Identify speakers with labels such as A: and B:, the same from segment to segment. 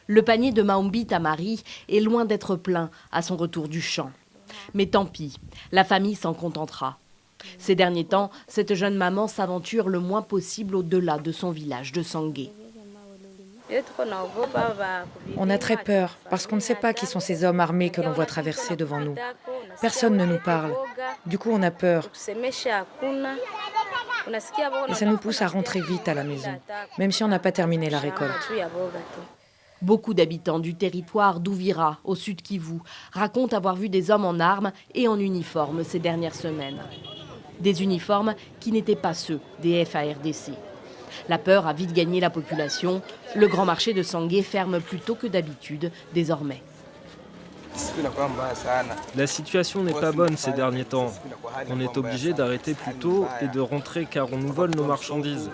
A: Le panier de Maombi Tamari est loin d'être plein à son retour du champ. Mais tant pis, la famille s'en contentera. Ces derniers temps, cette jeune maman s'aventure le moins possible au-delà de son village de Sangué.
B: On a très peur parce qu'on ne sait pas qui sont ces hommes armés que l'on voit traverser devant nous. Personne ne nous parle. Du coup, on a peur. Et ça nous pousse à rentrer vite à la maison, même si on n'a pas terminé la récolte.
A: Beaucoup d'habitants du territoire d'Ouvira, au sud Kivu, racontent avoir vu des hommes en armes et en uniforme ces dernières semaines. Des uniformes qui n'étaient pas ceux des FARDC. La peur a vite gagné la population. Le grand marché de Sangué ferme plus tôt que d'habitude désormais.
C: La situation n'est pas bonne ces derniers temps. On est obligé d'arrêter plus tôt et de rentrer car on nous vole nos marchandises.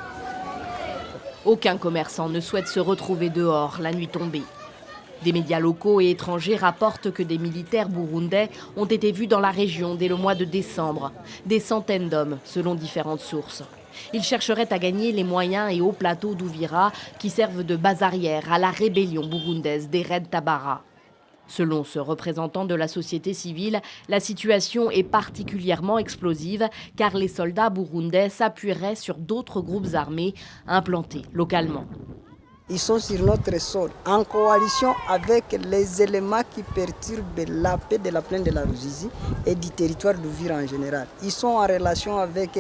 A: Aucun commerçant ne souhaite se retrouver dehors la nuit tombée. Des médias locaux et étrangers rapportent que des militaires burundais ont été vus dans la région dès le mois de décembre. Des centaines d'hommes, selon différentes sources. Ils chercheraient à gagner les moyens et hauts plateaux d'Ouvira qui servent de base arrière à la rébellion burundaise des Red Tabara. Selon ce représentant de la société civile, la situation est particulièrement explosive car les soldats burundais s'appuieraient sur d'autres groupes armés implantés localement.
D: Ils sont sur notre sol, en coalition avec les éléments qui perturbent la paix de la plaine de la Ruzizi et du territoire d'Ouvira en général. Ils sont en relation avec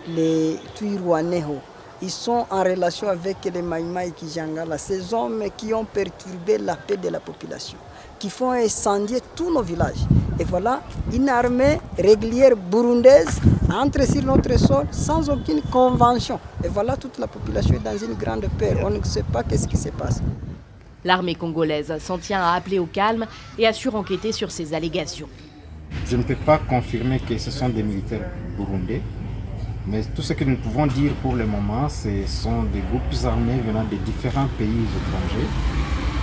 D: les Twirwaneho. Ils sont en relation avec les Maïmaï Kijangala, ces hommes qui ont perturbé la paix de la population, qui font incendier tous nos villages. Et voilà, une armée régulière burundaise entre sur notre sol sans aucune convention. Et voilà, toute la population est dans une grande peur. On ne sait pas ce qui se passe.
A: L'armée congolaise s'en tient à appeler au calme et assure enquêter sur ces allégations.
E: Je ne peux pas confirmer que ce sont des militaires burundais. Mais tout ce que nous pouvons dire pour le moment, ce sont des groupes armés venant de différents pays étrangers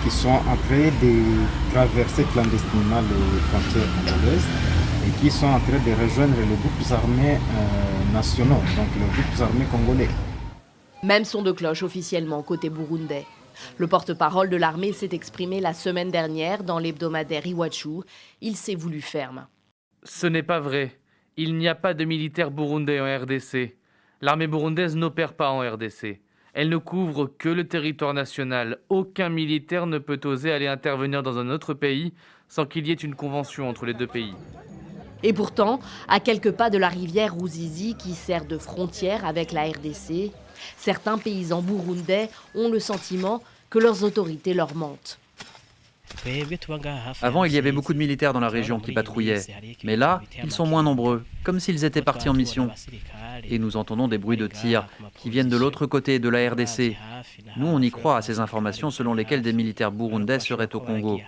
E: qui sont en train de traverser clandestinement les frontières congolaises et qui sont en train de rejoindre les groupes armés nationaux, donc les groupes armés congolais.
A: Même son de cloche officiellement côté burundais. Le porte-parole de l'armée s'est exprimé la semaine dernière dans l'hebdomadaire Iwachu. Il s'est voulu ferme.
F: Ce n'est pas vrai. Il n'y a pas de militaires burundais en RDC. L'armée burundaise n'opère pas en RDC. Elle ne couvre que le territoire national. Aucun militaire ne peut oser aller intervenir dans un autre pays sans qu'il y ait une convention entre les deux pays.
A: Et pourtant, à quelques pas de la rivière Ruzizi qui sert de frontière avec la RDC, certains paysans burundais ont le sentiment que leurs autorités leur mentent.
G: Avant, il y avait beaucoup de militaires dans la région qui patrouillaient. Mais là, ils sont moins nombreux, comme s'ils étaient partis en mission. Et nous entendons des bruits de tirs qui viennent de l'autre côté de la RDC. Nous, on y croit à ces informations selon lesquelles des militaires burundais seraient au Congo.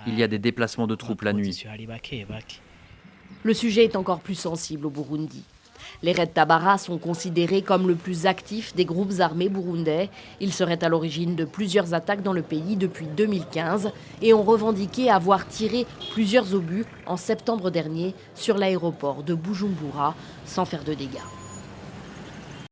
G: Il y a des déplacements de troupes la nuit.
A: Le sujet est encore plus sensible au Burundi. Les Red Tabara sont considérés comme le plus actif des groupes armés burundais. Ils seraient à l'origine de plusieurs attaques dans le pays depuis 2015 et ont revendiqué avoir tiré plusieurs obus en septembre dernier sur l'aéroport de Bujumbura sans faire de dégâts.